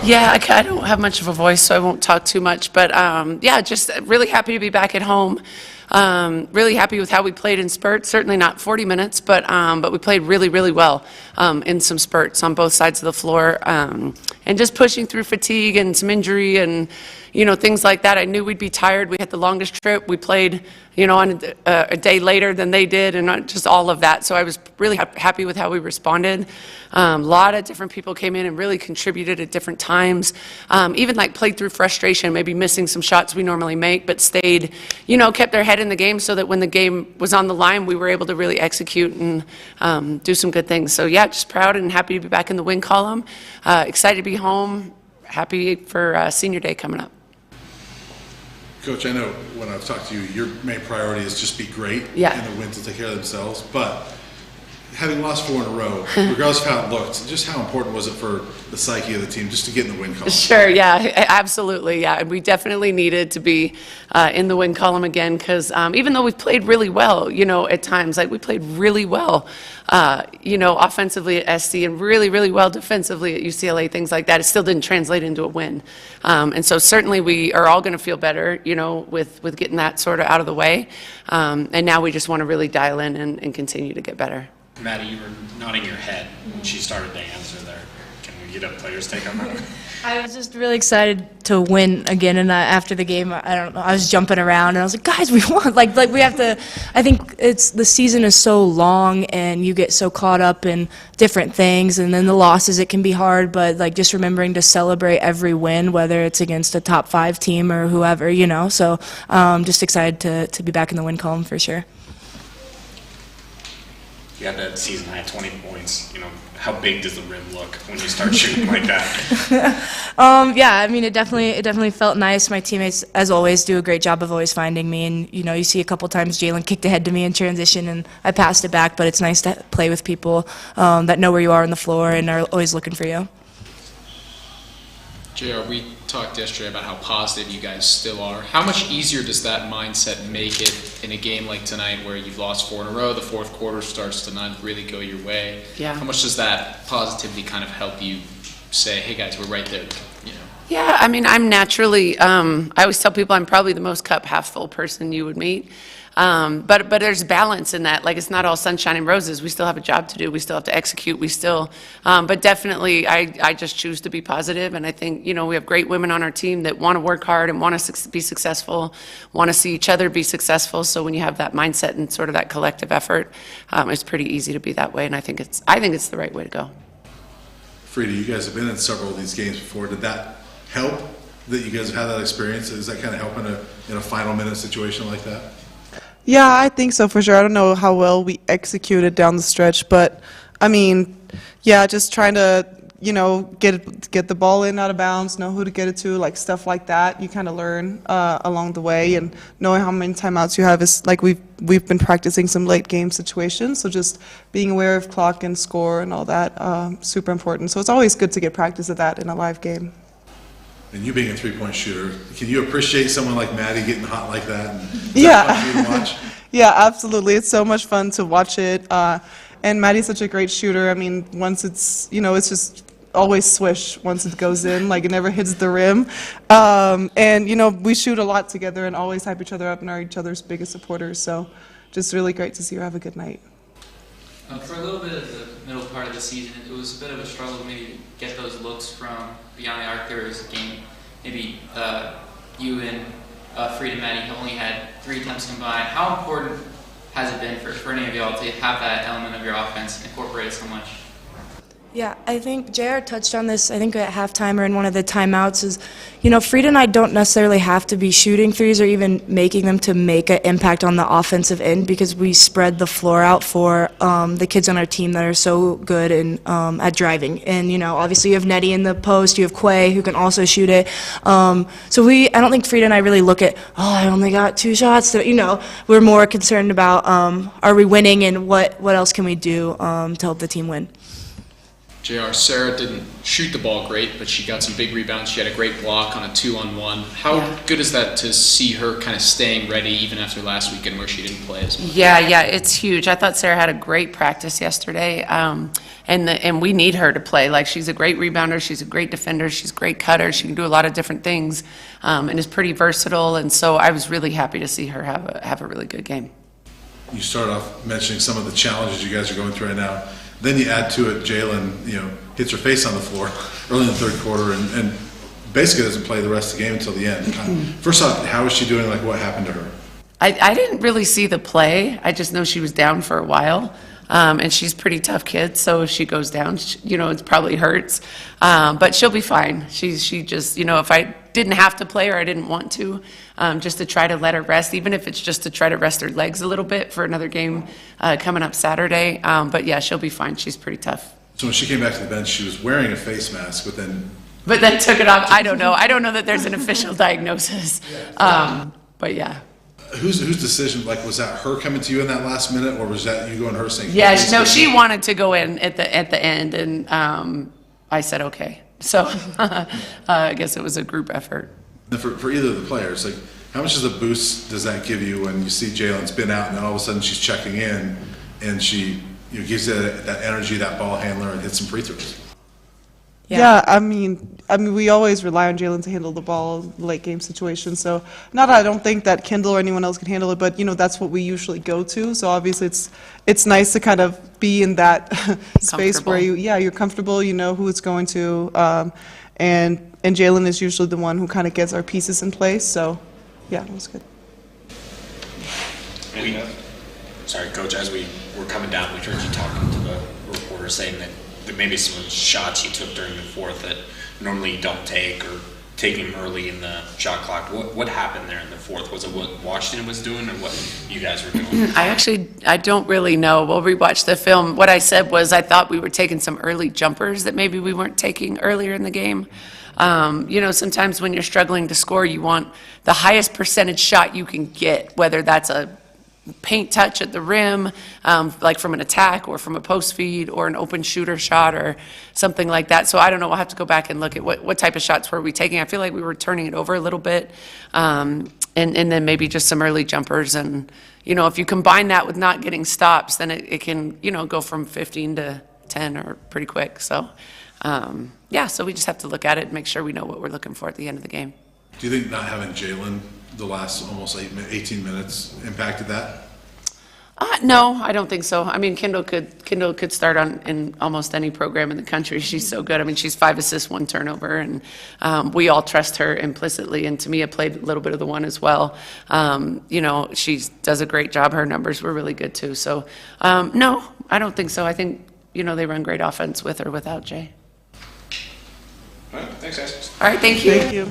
Yeah, I don't have much of a voice, so I won't talk too much. But yeah, just really happy to be back at home. Really happy with how we played in spurts. Certainly not 40 minutes, but we played really, really well in some spurts on both sides of the floor. And just pushing through fatigue and some injury and things like that. I knew we'd be tired. We had the longest trip. We played on a day later than they did, and just all of that. So I was really happy with how we responded. A lot of different people came in and really contributed at different times. Even played through frustration, maybe missing some shots we normally make, but stayed, kept their head in the game so that when the game was on the line, we were able to really execute and do some good things. So yeah, just proud and happy to be back in the win column. Excited to be home. Happy for senior day coming up. Coach, I know when I've talked to you, your main priority is just be great, and the wins will take care of themselves. But having lost 4 in a row, regardless of how it looked, just how important was it for the psyche of the team just to get in the win column? Sure, yeah, absolutely, yeah. We definitely needed to be in the win column again because even though we played really well, at times, we played really well, offensively at SC and really, really well defensively at UCLA, things like that. It still didn't translate into a win. And so certainly we are all going to feel better, with getting that sort of out of the way. And now we just want to really dial in and continue to get better. Maddie, you were nodding your head when she started to answer there. Can we get a player's take on that? I was just really excited to win again, and after the game, I don't know, I was jumping around, and I was like, guys, we won. Like we have to. I think the season is so long, and you get so caught up in different things, and then the losses, it can be hard. But just remembering to celebrate every win, whether it's against a top 5 team or whoever, So just excited to be back in the win column for sure. You had that season high 20 points. How big does the rim look when you start shooting like that? Yeah, I mean, it definitely felt nice. My teammates, as always, do a great job of always finding me. And you see a couple times Jalen kicked ahead to me in transition, and I passed it back. But it's nice to play with people that know where you are on the floor and are always looking for you. JR, we talked yesterday about how positive you guys still are. How much easier does that mindset make it in a game like tonight where you've lost 4 in a row, the fourth quarter starts to not really go your way? Yeah. How much does that positivity kind of help you say, hey guys, we're right there, Yeah, I mean, I'm naturally, I always tell people I'm probably the most cup half full person you would meet. But there's balance in that. It's not all sunshine and roses. We still have a job to do. We still have to execute. But definitely, I just choose to be positive. And I think, we have great women on our team that want to work hard and want to be successful, want to see each other be successful. So when you have that mindset and sort of that collective effort, it's pretty easy to be that way. And I think it's the right way to go. Frida, you guys have been in several of these games before. Did that help that you guys have had that experience? Does that kind of help in a final minute situation like that? Yeah, I think so for sure. I don't know how well we executed down the stretch, but I mean, yeah, just trying to, get the ball in, out of bounds, know who to get it to, stuff like that. You kind of learn along the way, and knowing how many timeouts you have is we've been practicing some late game situations, so just being aware of clock and score and all that, super important. So it's always good to get practice of that in a live game. And you being a three-point shooter, can you appreciate someone like Maddie getting hot like that? And yeah. Fun for you to watch? Yeah, absolutely. It's so much fun to watch it. And Maddie's such a great shooter. I mean, once it's, it's just always swish once it goes in. It never hits the rim. And, we shoot a lot together and always hype each other up and are each other's biggest supporters. So just really great to see her have a good night. For a little bit of the middle part of the season, it was a bit of a struggle to maybe get those looks from beyond the arc. There was a game, maybe you and Frida and Maddie only had 3 attempts combined. How important has it been for any of y'all to have that element of your offense incorporated so much? Yeah, I think JR touched on this, I think at halftime or in one of the timeouts, is, Frida and I don't necessarily have to be shooting threes or even making them to make an impact on the offensive end, because we spread the floor out for the kids on our team that are so good at driving. And, obviously you have Nettie in the post, you have Quay who can also shoot it. I don't think Frida and I really look at, I only got 2 shots. We're more concerned about, are we winning and what else can we do to help the team win. JR, Sarah didn't shoot the ball great, but she got some big rebounds. She had a great block on a 2-on-1. How good is that to see her kind of staying ready even after last weekend where she didn't play as much? Yeah, it's huge. I thought Sarah had a great practice yesterday. and we need her to play. Like, she's a great rebounder, she's a great defender, she's a great cutter, she can do a lot of different things, and is pretty versatile. And so I was really happy to see her have a really good game. You start off mentioning some of the challenges you guys are going through right now. Then you add to it, Jalen, hits her face on the floor early in the third quarter and basically doesn't play the rest of the game until the end. First off, how is she doing? Like, what happened to her? I didn't really see the play. I just know she was down for a while. And she's a pretty tough kid, so if she goes down, it probably hurts. But she'll be fine. She just, if I didn't have to play her, I didn't want to, just to try to let her rest, even if it's just to try to rest her legs a little bit for another game coming up Saturday. But yeah, she'll be fine. She's pretty tough. So when she came back to the bench, she was wearing a face mask, but then took it off. I don't know. I don't know that there's an official diagnosis. But yeah. Whose decision, like, was that her coming to you in that last minute, or was that you going to her saying? Yeah, no, she wanted to go in at the end, and I said okay. So I guess it was a group effort. And for either of the players, like, how much of a boost does that give you when you see Jalen's been out and then all of a sudden she's checking in and she gives you that energy, that ball handler, and hits some free throws? Yeah, I mean, we always rely on Jalen to handle the ball in late game situations. So, I don't think that Kendall or anyone else can handle it, but that's what we usually go to. So obviously, it's nice to kind of be in that space where you're comfortable. You know who it's going to, and Jalen is usually the one who kind of gets our pieces in place. So, yeah, it was good. Sorry, Coach. As we were coming down, we heard you talking to the reporter saying that maybe some of the shots you took during the fourth that normally you don't take, or taking them early in the shot clock. What happened there in the fourth? Was it what Washington was doing, or what you guys were doing? I don't really know. We'll rewatch the film. What I said was I thought we were taking some early jumpers that maybe we weren't taking earlier in the game. Sometimes when you're struggling to score, you want the highest percentage shot you can get, whether that's a paint touch at the rim, like from an attack or from a post feed or an open shooter shot or something like that. So I don't know. We'll have to go back and look at what type of shots were we taking. I feel like we were turning it over a little bit, and then maybe just some early jumpers. And, if you combine that with not getting stops, then it can, go from 15 to 10 or pretty quick. So, so we just have to look at it and make sure we know what we're looking for at the end of the game. Do you think not having Jalen the last almost 18 minutes impacted that? No, I don't think so. I mean, Kendall could start in almost any program in the country. She's so good. I mean, she's 5 assists, 1 turnover, and we all trust her implicitly. And Tamia played a little bit of the one as well. She does a great job. Her numbers were really good too. So, no, I don't think so. I think they run great offense with or without Jay. All right, thanks, guys. All right, thank you. Thank you.